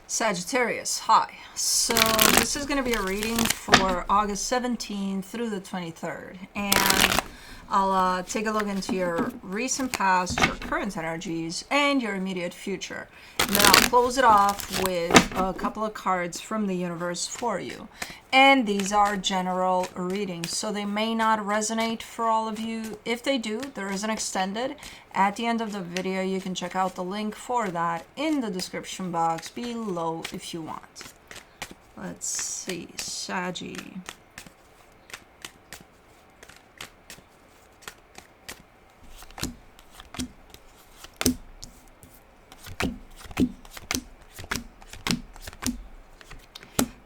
Sagittarius, hi. So this is going to be a reading for August 17th through the 23rd. And I'll take a look into your recent past, your current energies, and your immediate future. And then I'll close it off with a couple of cards from the universe for you. And these are general readings, so they may not resonate for all of you. If they do, there is an extended. At the end of the video, you can check out the link for that in the description box below if you want. Let's see, Saggy.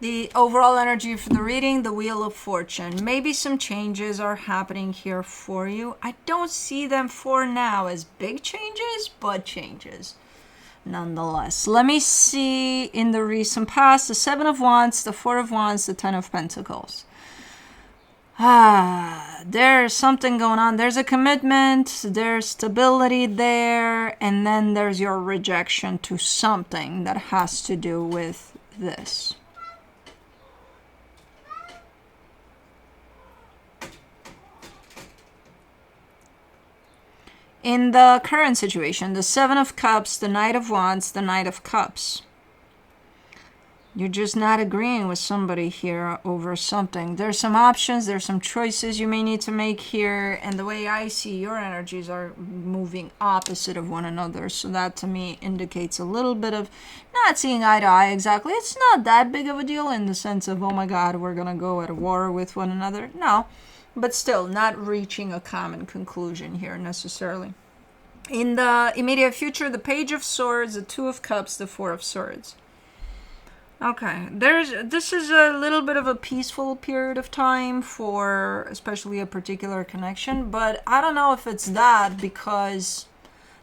The overall energy for the reading, the Wheel of Fortune. Maybe some changes are happening here for you. I don't see them for now as big changes, but changes nonetheless. Let me see in the recent past, the Seven of Wands, the Four of Wands, the Ten of Pentacles. There's something going on. There's a commitment, there's stability there, and then there's your rejection to something that has to do with this. In the current situation, the Seven of Cups, the Knight of Wands, the Knight of Cups. You're just not agreeing with somebody here over something. There's some options, there's some choices you may need to make here. And the way I see your energies are moving opposite of one another. So that to me indicates a little bit of not seeing eye to eye exactly. It's not that big of a deal in the sense of, oh my God, we're going to go at war with one another. No. But still, not reaching a common conclusion here necessarily. In the immediate future, the Page of Swords, the Two of Cups, the Four of Swords. Okay, this is a little bit of a peaceful period of time for especially a particular connection, but I don't know if it's that because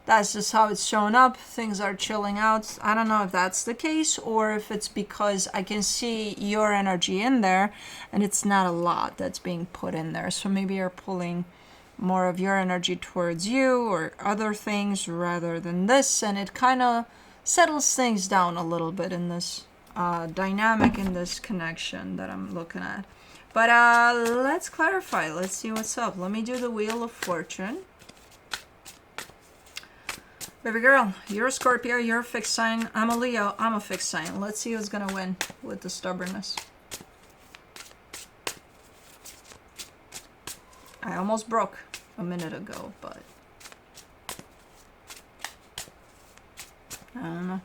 that's just how it's showing up. Things are chilling out. I don't know if that's the case or if it's because I can see your energy in there and it's not a lot that's being put in there. So maybe you're pulling more of your energy towards you or other things rather than this. And it kind of settles things down a little bit in this dynamic, in this connection that I'm looking at. But let's clarify. Let's see what's up. Let me do the Wheel of Fortune. Baby girl, you're a Scorpio, you're a fixed sign. I'm a Leo, I'm a fixed sign. Let's see who's going to win with the stubbornness. I almost broke a minute ago, but I don't know.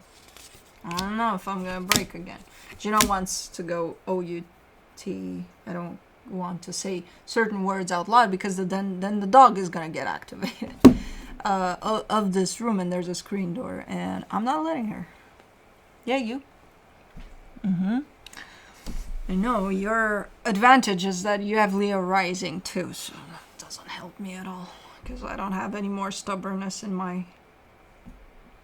I don't know if I'm going to break again. Gino wants to go O-U-T. I don't want to say certain words out loud because then the dog is going to get activated. Of this room, and there's a screen door and I'm not letting her. Yeah, you. I know your advantage is that you have Leo rising too, so that doesn't help me at all because I don't have any more stubbornness in my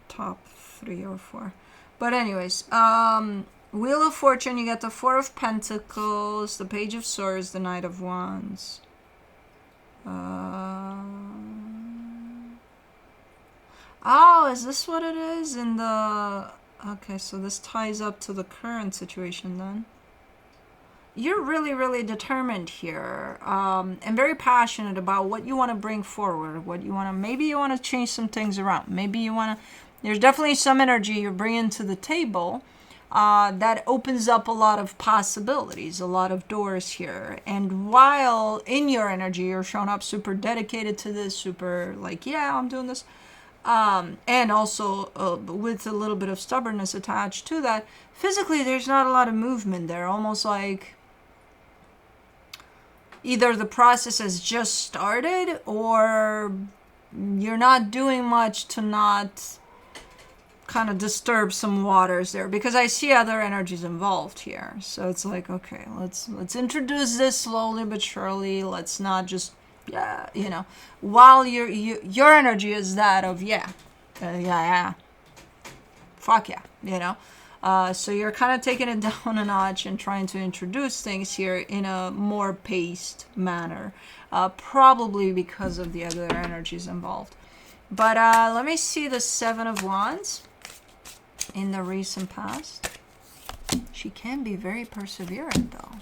top 3 or 4. But anyways, Wheel of Fortune, you get the Four of Pentacles, the Page of Swords, the Knight of Wands. Oh, is this what it is in the... Okay, so this ties up to the current situation then. You're really, really determined here and very passionate about what you want to bring forward, what you want to... Maybe you want to change some things around. Maybe you want to... There's definitely some energy you're bringing to the table that opens up a lot of possibilities, a lot of doors here. And while in your energy, you're showing up super dedicated to this, super like, yeah, I'm doing this. And also with a little bit of stubbornness attached to that, physically there's not a lot of movement there, almost like either the process has just started or you're not doing much to not kind of disturb some waters there, because I see other energies involved here. So it's like, okay, let's introduce this slowly but surely. Let's not just... Yeah, you know, while your energy is that of yeah, fuck yeah, you know. So you're kind of taking it down a notch and trying to introduce things here in a more paced manner, probably because of the other energies involved. But let me see the Seven of Wands in the recent past. She can be very perseverant, though.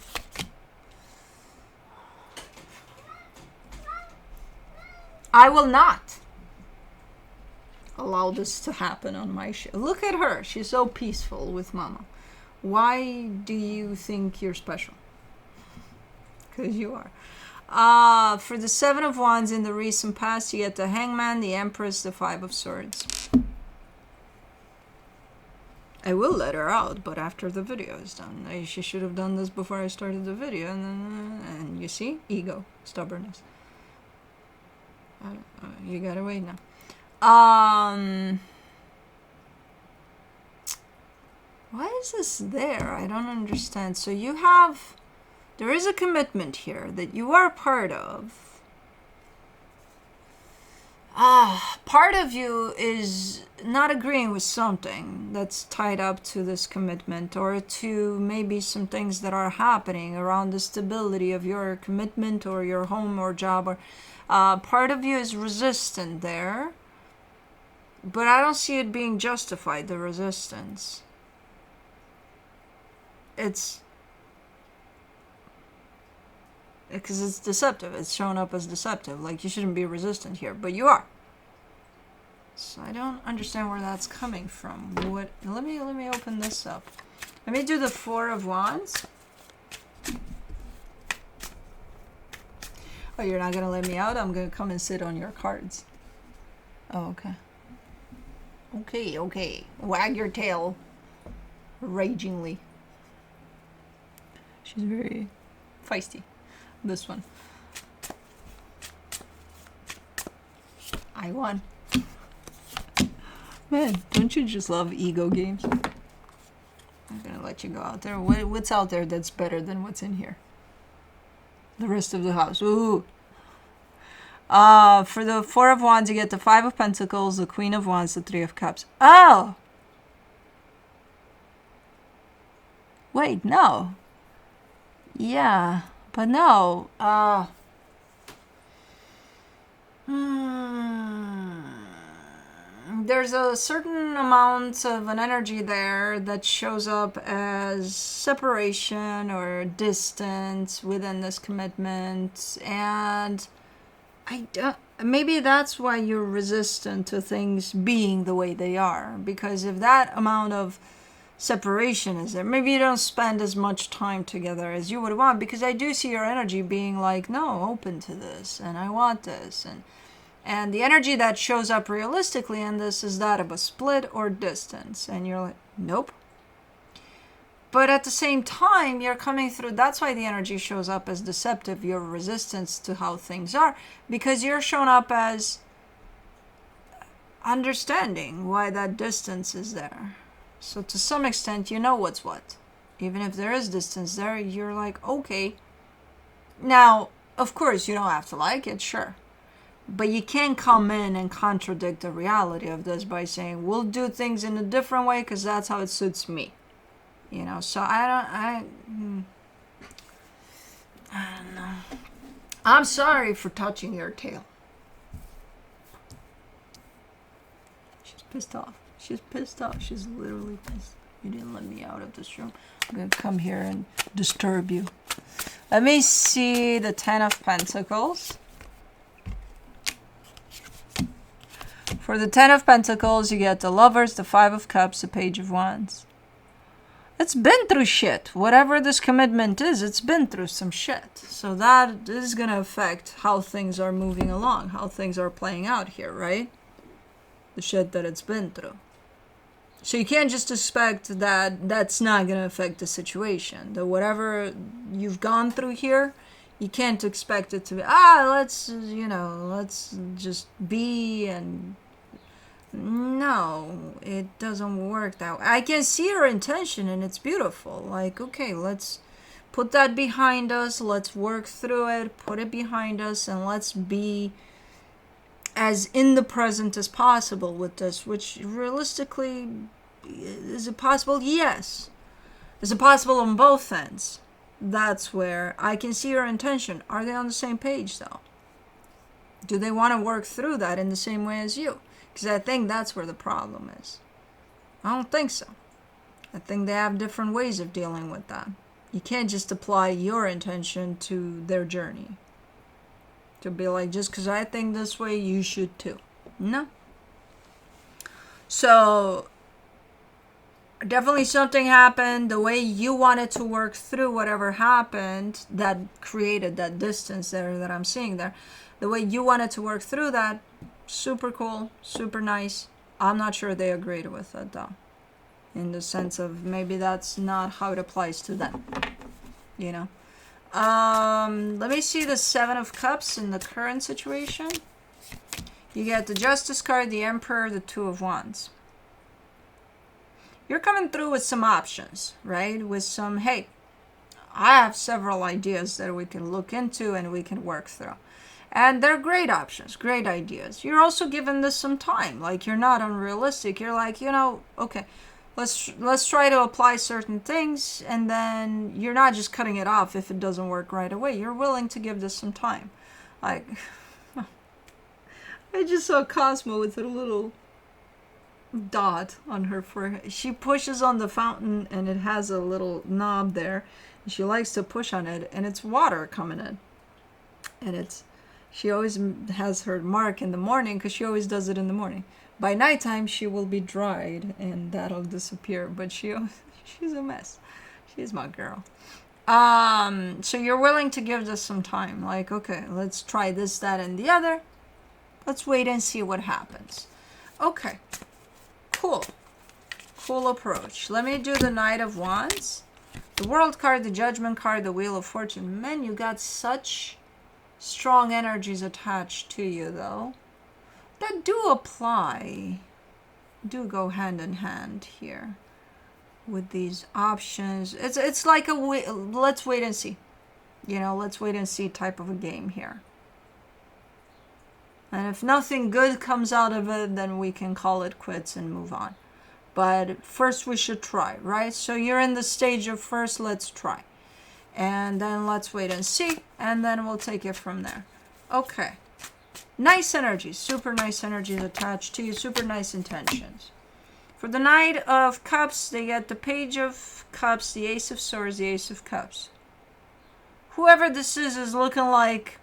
I will not allow this to happen on my show. Look at her. She's so peaceful with Mama. Why do you think you're special? Because you are. For the Seven of Wands in the recent past, you get the Hangman, the Empress, the Five of Swords. I will let her out, but after the video is done. She should have done this before I started the video. And you see? Ego. Stubbornness. You gotta wait now. Why is this there? I don't understand. So you have... There is a commitment here that you are part of. Part of you is not agreeing with something that's tied up to this commitment, or to maybe some things that are happening around the stability of your commitment or your home or job. Or part of you is resistant there, but I don't see it being justified, the resistance. It's because it's deceptive. It's shown up as deceptive. Like, you shouldn't be resistant here, but you are. So I don't understand where that's coming from. What? Let me open this up. Let me do the Four of Wands. Oh, you're not gonna let me out? I'm gonna come and sit on your cards. Oh, okay. Okay. Wag your tail. Ragingly. She's very feisty. This one. I won. Man, don't you just love ego games? I'm gonna let you go out there. What's out there that's better than what's in here? The rest of the house. Ooh. For the Four of Wands, you get the Five of Pentacles, the Queen of Wands, the Three of Cups. Oh! Wait, no. Yeah. But no, there's a certain amount of an energy there that shows up as separation or distance within this commitment, and maybe that's why you're resistant to things being the way they are, because if that amount of separation is there, maybe you don't spend as much time together as you would want, because I do see your energy being like, no, open to this, and I want this, and the energy that shows up realistically in this is that of a split or distance, and you're like, nope. But at the same time, you're coming through, that's why the energy shows up as deceptive, your resistance to how things are, because you're shown up as understanding why that distance is there. So to some extent, you know what's what. Even if there is distance there, you're like, okay. Now, of course, you don't have to like it, sure. But you can't come in and contradict the reality of this by saying, we'll do things in a different way because that's how it suits me. You know, so I don't know. I'm sorry for touching your tail. She's pissed off. She's pissed off. She's literally pissed. You didn't let me out of this room. I'm going to come here and disturb you. Let me see the Ten of Pentacles. For the Ten of Pentacles, you get the Lovers, the Five of Cups, the Page of Wands. It's been through shit. Whatever this commitment is, it's been through some shit. So that is going to affect how things are moving along, how things are playing out here, right? The shit that it's been through. So you can't just expect that that's not going to affect the situation. That whatever you've gone through here, you can't expect it to be, let's just be, and no, it doesn't work that way. I can see her intention and it's beautiful. Like, okay, let's put that behind us. Let's work through it, put it behind us, and let's be as in the present as possible with this, which realistically, is it possible? Yes. Is it possible on both ends? That's where I can see your intention. Are they on the same page though? Do they want to work through that in the same way as you? Because I think that's where the problem is. I don't think so. I think they have different ways of dealing with that. You can't just apply your intention to their journey. To be like, just because I think this way, you should too. No. So, definitely something happened. The way you wanted to work through whatever happened that created that distance there that I'm seeing there. The way you wanted to work through that, super cool, super nice. I'm not sure they agreed with it though. In the sense of maybe that's not how it applies to them. You know? Let me see the Seven of Cups in the current situation. You get the Justice card, the Emperor, the Two of Wands. You're coming through with some options, right? With some, hey, I have several ideas that we can look into and we can work through. And they're great options, great ideas. You're also giving this some time. Like, you're not unrealistic. You're like, you know, okay, let's try to apply certain things, and then you're not just cutting it off if it doesn't work right away. You're willing to give this some time. Like, I just saw Cosmo with a little dot on her forehead. She pushes on the fountain and it has a little knob there. And she likes to push on it, and it's water coming in. And she always has her mark in the morning because she always does it in the morning. By nighttime, she will be dried and that'll disappear. But she's a mess. She's my girl. So you're willing to give this some time. Like, okay, let's try this, that, and the other. Let's wait and see what happens. Okay. Cool. Cool approach. Let me do the Knight of Wands. The World card, the Judgment card, the Wheel of Fortune. Man, you got such strong energies attached to you, though, that do apply, do go hand in hand here with these options. It's like let's wait and see. You know, let's wait and see type of a game here. And if nothing good comes out of it, then we can call it quits and move on. But first we should try, right? So you're in the stage of first, let's try. And then let's wait and see. And then we'll take it from there. Okay. Nice energies. Super nice energies attached to you. Super nice intentions. For the Knight of Cups, they get the Page of Cups, the Ace of Swords, the Ace of Cups. Whoever this is looking like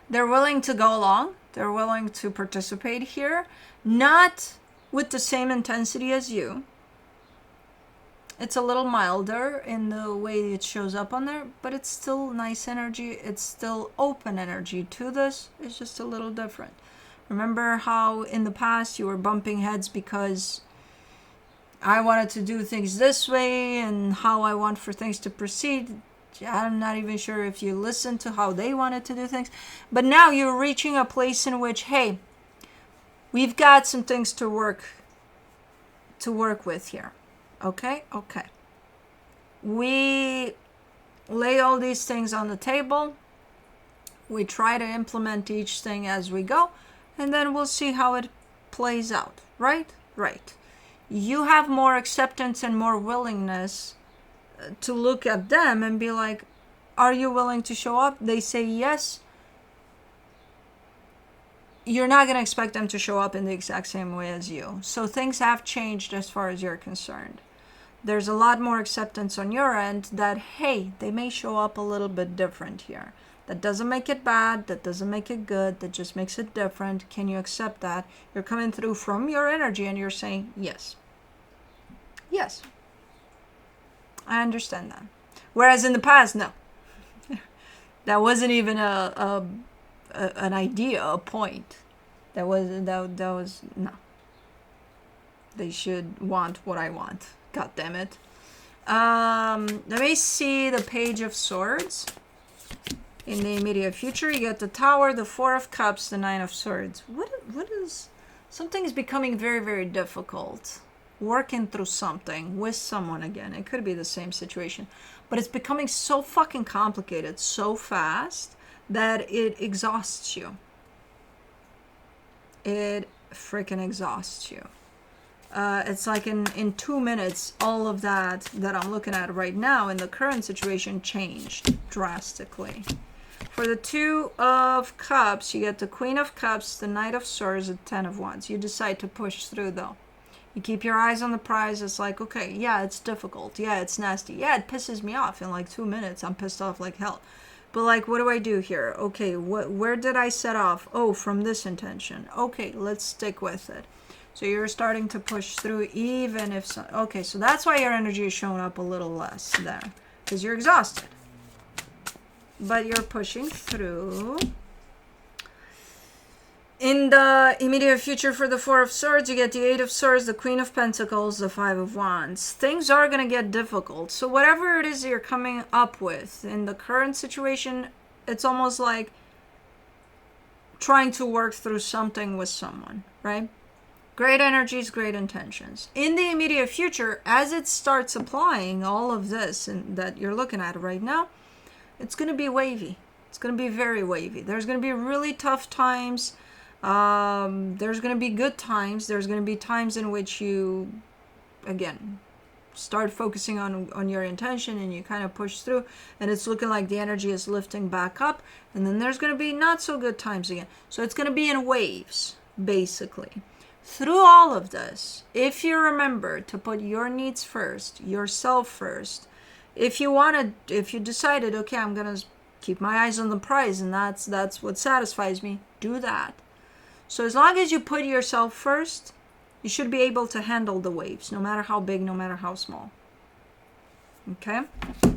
they're willing to go along. They're willing to participate here. Not with the same intensity as you. It's a little milder in the way it shows up on there, but it's still nice energy. It's still open energy to this. It's just a little different. Remember how in the past you were bumping heads because I wanted to do things this way and how I want for things to proceed. I'm not even sure if you listened to how they wanted to do things. But now you're reaching a place in which, hey, we've got some things to work with here. Okay? Okay. We lay all these things on the table. We try to implement each thing as we go. And then we'll see how it plays out. Right? Right. You have more acceptance and more willingness to look at them and be like, are you willing to show up? They say yes. You're not going to expect them to show up in the exact same way as you. So things have changed as far as you're concerned. There's a lot more acceptance on your end that, hey, they may show up a little bit different here. That doesn't make it bad. That doesn't make it good. That just makes it different. Can you accept that? You're coming through from your energy and you're saying yes. Yes. I understand that. Whereas in the past, no. That wasn't even an idea, a point. That was no. They should want what I want. God damn it. Let me see the Page of Swords. In the immediate future, you get the Tower, the Four of Cups, the Nine of Swords. What is... Something is becoming very, very difficult. Working through something with someone again. It could be the same situation. But it's becoming so fucking complicated so fast that it exhausts you. It freaking exhausts you. It's like in 2 minutes, all of that I'm looking at right now in the current situation changed drastically. For the Two of Cups, you get the Queen of Cups, the Knight of Swords, the Ten of Wands. You decide to push through though. You keep your eyes on the prize. It's like, okay, yeah, it's difficult. Yeah, it's nasty. Yeah, it pisses me off. In like 2 minutes, I'm pissed off like hell. But like, what do I do here? Okay, where did I set off? Oh, from this intention. Okay, let's stick with it. So you're starting to push through, even if so. Okay, so that's why your energy is showing up a little less there, because you're exhausted. But you're pushing through. In the immediate future for the Four of Swords, you get the Eight of Swords, the Queen of Pentacles, the Five of Wands. Things are going to get difficult. So whatever it is you're coming up with in the current situation, it's almost like trying to work through something with someone, right? Great energies, great intentions. In the immediate future, as it starts applying all of this and that you're looking at right now, it's going to be wavy. It's going to be very wavy. There's going to be really tough times. There's going to be good times. There's going to be times in which you, again, start focusing on your intention and you kind of push through, and it's looking like the energy is lifting back up. And then there's going to be not so good times again. So it's going to be in waves, basically. Through all of this, if you remember to put your needs first, yourself first, if you decided, okay, I'm going to keep my eyes on the prize and that's what satisfies me, do that. So as long as you put yourself first, you should be able to handle the waves, no matter how big, no matter how small. Okay?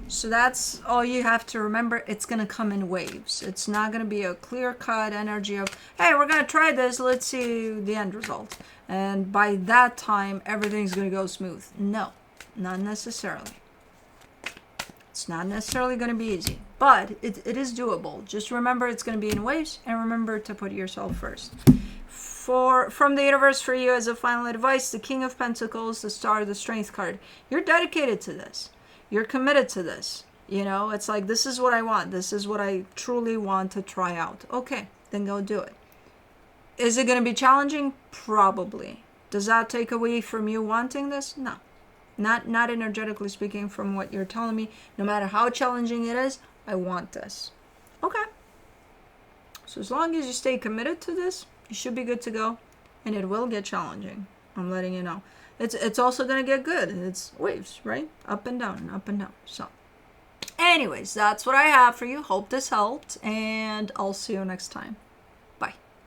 So that's all you have to remember. It's going to come in waves. It's not going to be a clear-cut energy of, hey, we're going to try this, let's see the end result. And by that time, everything's going to go smooth. No, not necessarily. It's not necessarily going to be easy, but it is doable. Just remember it's going to be in waves, and remember to put yourself first. From the universe for you as a final advice, the King of Pentacles, the Star, the Strength card. You're dedicated to this. You're committed to this. You know, it's like, this is what I want. This is what I truly want to try out. Okay, then go do it. Is it going to be challenging? Probably. Does that take away from you wanting this? No. Not energetically speaking from what you're telling me. No matter how challenging it is, I want this. Okay. So as long as you stay committed to this, you should be good to go. And it will get challenging. I'm letting you know. It's also going to get good. It's waves, right? Up and down, up and down. So anyways, that's what I have for you. Hope this helped. And I'll see you next time.